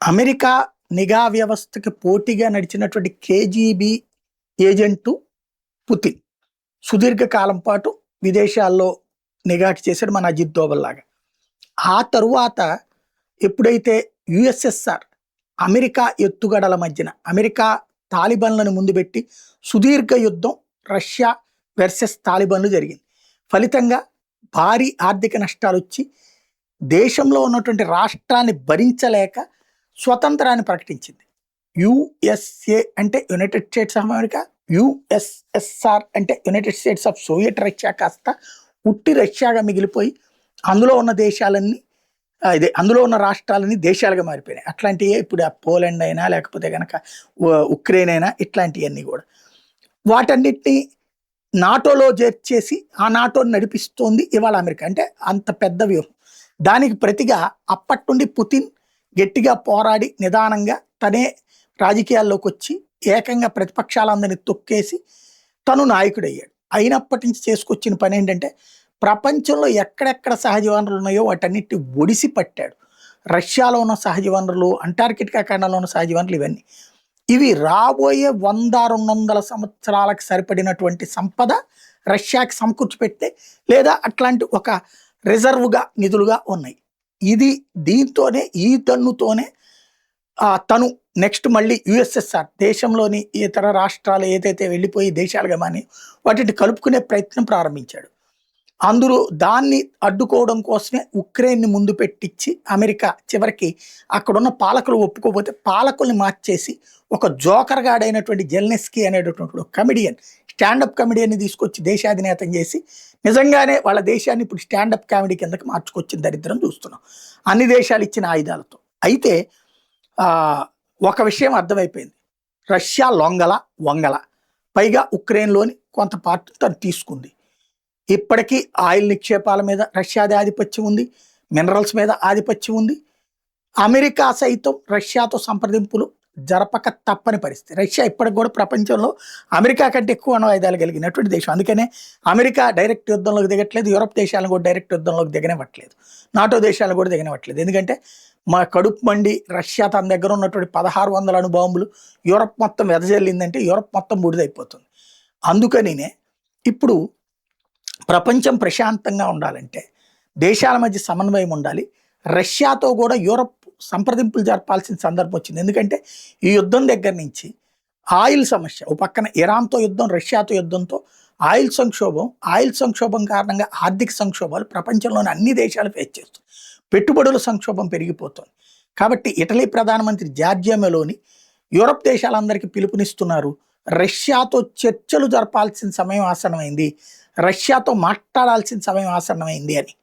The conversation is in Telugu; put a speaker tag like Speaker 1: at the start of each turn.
Speaker 1: అమెరికా నిఘా వ్యవస్థకి పోటీగా నడిచినటువంటి కేజీబీ ఏజెంటు పుతిన్ సుదీర్ఘ కాలం పాటు విదేశాల్లో నిఘాకి చేశాడు మన అజిత్ దోవల్ లాగా. ఆ తరువాత ఎప్పుడైతే యుఎస్ఎస్ఆర్ అమెరికా ఎత్తుగడల మధ్యన అమెరికా తాలిబాన్లను ముందు పెట్టి సుదీర్ఘ యుద్ధం రష్యా వర్సెస్ తాలిబాన్లు జరిగింది. ఫలితంగా భారీ ఆర్థిక నష్టాలు వచ్చి దేశంలో ఉన్నటువంటి రాష్ట్రాన్ని భరించలేక స్వతంత్రాన్ని ప్రకటించింది. యుఎస్ఏ అంటే United States of America, USSR అంటే United States of Soviet Russia కాస్త ఉట్టి రష్యాగా మిగిలిపోయి అందులో ఉన్న దేశాలన్నీ అందులో ఉన్న రాష్ట్రాలన్నీ దేశాలుగా మారిపోయినాయి. అట్లాంటివే ఇప్పుడు పోలాండ్ అయినా లేకపోతే కనుక ఉక్రెయిన్ అయినా ఇట్లాంటివన్నీ కూడా వాటన్నిటిని నాటోలో చేర్చేసి ఆ నాటోని నడిపిస్తోంది ఇవాళ అమెరికా. అంటే అంత పెద్ద వ్యూహం. దానికి ప్రతిగా అప్పటి నుండి పుతిన్ గట్టిగా పోరాడి నిదానంగా తనే రాజకీయాల్లోకి వచ్చి ఏకంగా ప్రతిపక్షాలందరినీ తొక్కేసి తను నాయకుడయ్యాడు. అయినప్పటి నుంచి చేసుకొచ్చిన పని ఏంటంటే ప్రపంచంలో ఎక్కడెక్కడ సహజ వనరులు ఉన్నాయో వాటన్నిటిని ఒడిసి పట్టాడు. రష్యాలో ఉన్న సహజ వనరులు, అంటార్కిటికా ఖండంలో ఉన్న సహజ వనరులు, ఇవి రాబోయే 100-200 సంవత్సరాలకు సరిపడినటువంటి సంపద రష్యాకి సమకూర్చిపెట్టే లేదా అట్లాంటి ఒక రిజర్వ్గా నిధులుగా ఉన్నాయి. దీంతోనే ఈ దన్నుతోనే తను నెక్స్ట్ మళ్ళీ యుఎస్ఎస్ఆర్ దేశంలోని ఇతర రాష్ట్రాలు ఏదైతే వెళ్ళిపోయి దేశాలుగా మాని వాటిని కలుపుకునే ప్రయత్నం ప్రారంభించాడు. అందులో దాన్ని అడ్డుకోవడం కోసమే ఉక్రెయిన్ని ముందు పెట్టించి అమెరికా చివరికి అక్కడున్న పాలకులు ఒప్పుకోకపోతే పాలకుల్ని మార్చేసి ఒక జోకర్ గాడైనటువంటి జెల్నెస్కీ అనేటటువంటి కమెడియన్, స్టాండప్ కమెడియన్ని తీసుకొచ్చి దేశాధినేతం చేసి నిజంగానే వాళ్ళ దేశాన్ని ఇప్పుడు స్టాండప్ కామెడీ కిందకి మార్చుకొచ్చిన దరిద్రం చూస్తున్నాం అన్ని దేశాలు ఇచ్చిన ఆయుధాలతో. అయితే ఒక విషయం అర్థమైపోయింది, రష్యా వంగల పైగా ఉక్రెయిన్లోని కొంత పార్ట్ తను తీసుకుంది. ఇప్పటికీ ఆయిల్ నిక్షేపాల మీద రష్యాది ఆధిపత్యం ఉంది, మినరల్స్ మీద ఆధిపత్యం ఉంది. అమెరికా సైతం రష్యాతో సంప్రదింపులు జరపక తప్పని పరిస్థితి. రష్యా ఇప్పటికి కూడా ప్రపంచంలో అమెరికా కంటే ఎక్కువ అణ్వాయుధాలు కలిగినటువంటి దేశం. అందుకనే అమెరికా డైరెక్ట్ యుద్ధంలోకి దిగట్లేదు, యూరప్ దేశాలను కూడా డైరెక్ట్ యుద్ధంలోకి దిగనివ్వట్లేదు, నాటో దేశాలను కూడా దిగనివ్వట్లేదు. ఎందుకంటే మా కడుపు మండి రష్యా తన దగ్గర ఉన్నటువంటి 1600 అణుబాంబులు యూరప్ మొత్తం వెదజల్లిందంటే యూరప్ మొత్తం బూడిదైపోతుంది. అందుకనినే ఇప్పుడు ప్రపంచం ప్రశాంతంగా ఉండాలంటే దేశాల మధ్య సమన్వయం ఉండాలి. రష్యాతో కూడా యూరప్ సంప్రదింపులు జరపాల్సిన సందర్భం వచ్చింది. ఎందుకంటే ఈ యుద్ధం దగ్గర నుంచి ఆయిల్ సమస్య, ఓ పక్కన ఇరాన్తో యుద్ధం, రష్యాతో యుద్ధంతో ఆయిల్ సంక్షోభం కారణంగా ఆర్థిక సంక్షోభాలు ప్రపంచంలోని అన్ని దేశాలు ఫేస్ చేస్తాయి. పెట్టుబడుల సంక్షోభం పెరిగిపోతుంది. కాబట్టి ఇటలీ ప్రధానమంత్రి జార్జియా మెలోని యూరప్ దేశాలందరికీ పిలుపునిస్తున్నారు, రష్యాతో చర్చలు జరపాల్సిన సమయం ఆసన్నమైంది, రష్యాతో మాట్లాడాల్సిన సమయం ఆసన్నమైంది అని.